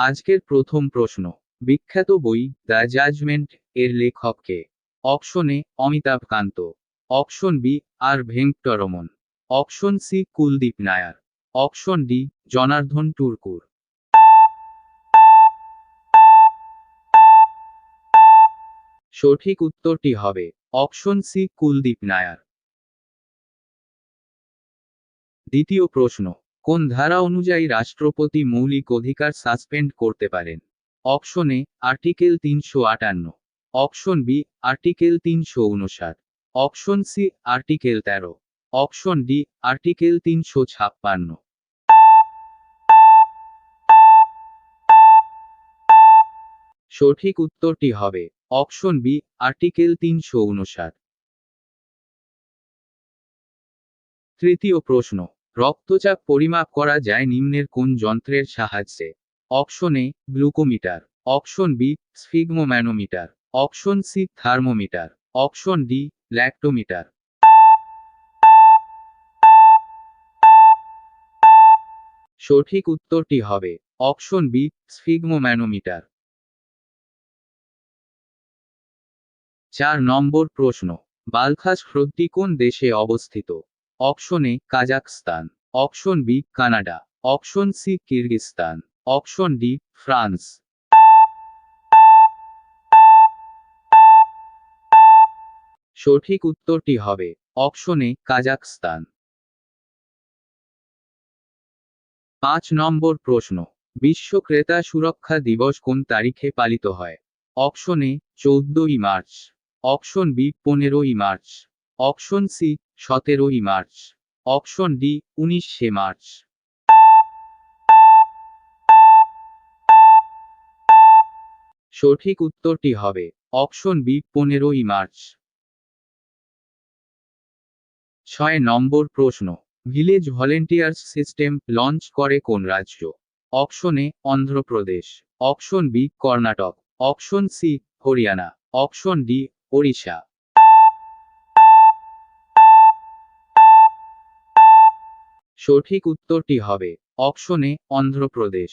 আজকের প্রথম প্রশ্ন, বিখ্যাত বই দ্য জাজমেন্ট এর লেখক কে? Option A Amitabh Kant, option B R Venkataraman, option C Kuldip Nayar, option D Janardan টুরকুর। সঠিক উত্তরটি হবে অপশন সি কুলদীপ নায়ার। দ্বিতীয় প্রশ্ন, কোন ধারা অনুযায়ী রাষ্ট্রপতি মৌলিক অধিকার সাসপেন্ড করতে পারেন? Option A article 358, option B article 359, option C article 13, option D article 356। সঠিক উত্তরটি হবে অপশন বি আর্টিকেল 359। তৃতীয় প্রশ্ন, রক্তচাপ পরিমাপ করা যায় নিম্নের কোন যন্ত্রের সাহায্যে? Option A glucometer, option B sphygmomanometer, option C thermometer, option D lactometer. সঠিক উত্তরটি হবে অপশন বি স্ফিগমোম্যানোমিটার। 4 নম্বর প্রশ্ন, বালখাস হ্রদটি কোন দেশে অবস্থিত? Option A Kazakhstan, option B Canada, option C Kyrgyzstan, option D France. সঠিক উত্তরটি হবে অপশন এ কাজাখস্তান। 5 নম্বর প্রশ্ন, বিশ্ব ক্রেতা সুরক্ষা দিবস কোন তারিখে পালিত হয়? অপশন এ 14ই মার্চ, অপশন বি 15ই মার্চ, অপশন সি 17ই মার্চ, অপশন ডি 19শে মার্চ। সঠিক উত্তরটি হবে অপশন বি 15ই মার্চ। 6 নম্বর প্রশ্ন, ভিলেজ ভলেন্টিয়ার্স সিস্টেম লঞ্চ করে কোন রাজ্য? Option A Andhra Pradesh, option B Karnataka, option C Haryana, option D Odisha. সঠিক উত্তরটি হবে অপশন এ অন্ধ্রপ্রদেশ।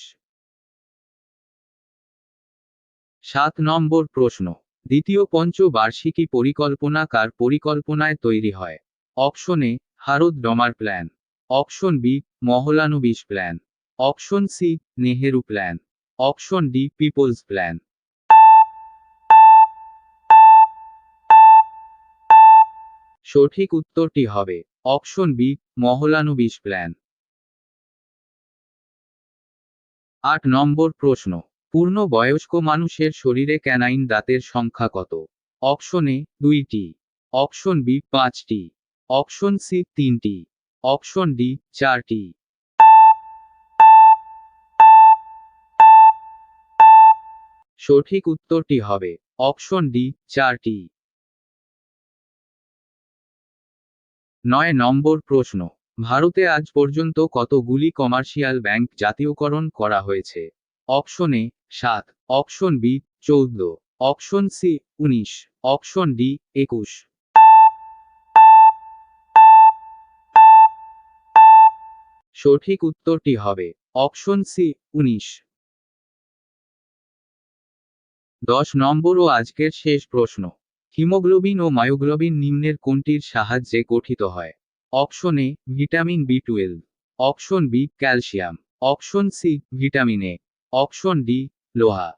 7 নম্বর প্রশ্ন, দ্বিতীয় পঞ্চবার্ষিকী পরিকল্পনা কার পরিকল্পনায় তৈরি হয়? Option A Harrod Domar plan, option B Mahalanobis plan, option C Nehru plan, option D peoples plan. সঠিক উত্তরটি হবে অপশন বি মহলানবিশ প্ল্যান। 8 নম্বর প্রশ্ন, পূর্ণ বয়স্ক মানুষের শরীরে ক্যানাইন দাঁতের সংখ্যা কত? অপশন এ 2টি, অপশন বি 5টি, অপশন সি 3টি, অপশন ডি 4টি। সঠিক উত্তরটি হবে অপশন ডি 4টি। 9 নম্বর প্রশ্ন, ভারতে আজ পর্যন্ত কতগুলি কমার্শিয়াল ব্যাংক জাতীয়করণ করা হয়েছে? Option A 7, option B 14, option C 19, option D 21। সঠিক উত্তরটি হবে অপশন সি 19। 10 নম্বর ও আজকের শেষ প্রশ্ন, হিমোগ্লোবিন ও মায়োগ্লোবিন নিম্নের কোনটির সাহায্যে গঠিত হয়? অপশন এ ভিটামিন বি12, option B calcium, option C vitamin A, option D লোহা।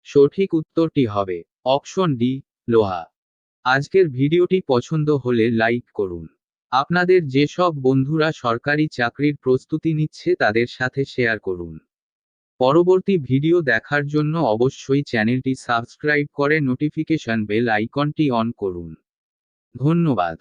সঠিক উত্তরটি হবে অপশন ডি লোহা। আজকের ভিডিওটি পছন্দ হলে লাইক করুন। আপনাদের যেসব বন্ধুরা সরকারি চাকরির প্রস্তুতি নিচ্ছে তাদের সাথে শেয়ার করুন। পরবর্তী ভিডিও দেখার জন্য অবশ্যই চ্যানেলটি সাবস্ক্রাইব করে নোটিফিকেশন বেল আইকনটি অন করুন। ধন্যবাদ।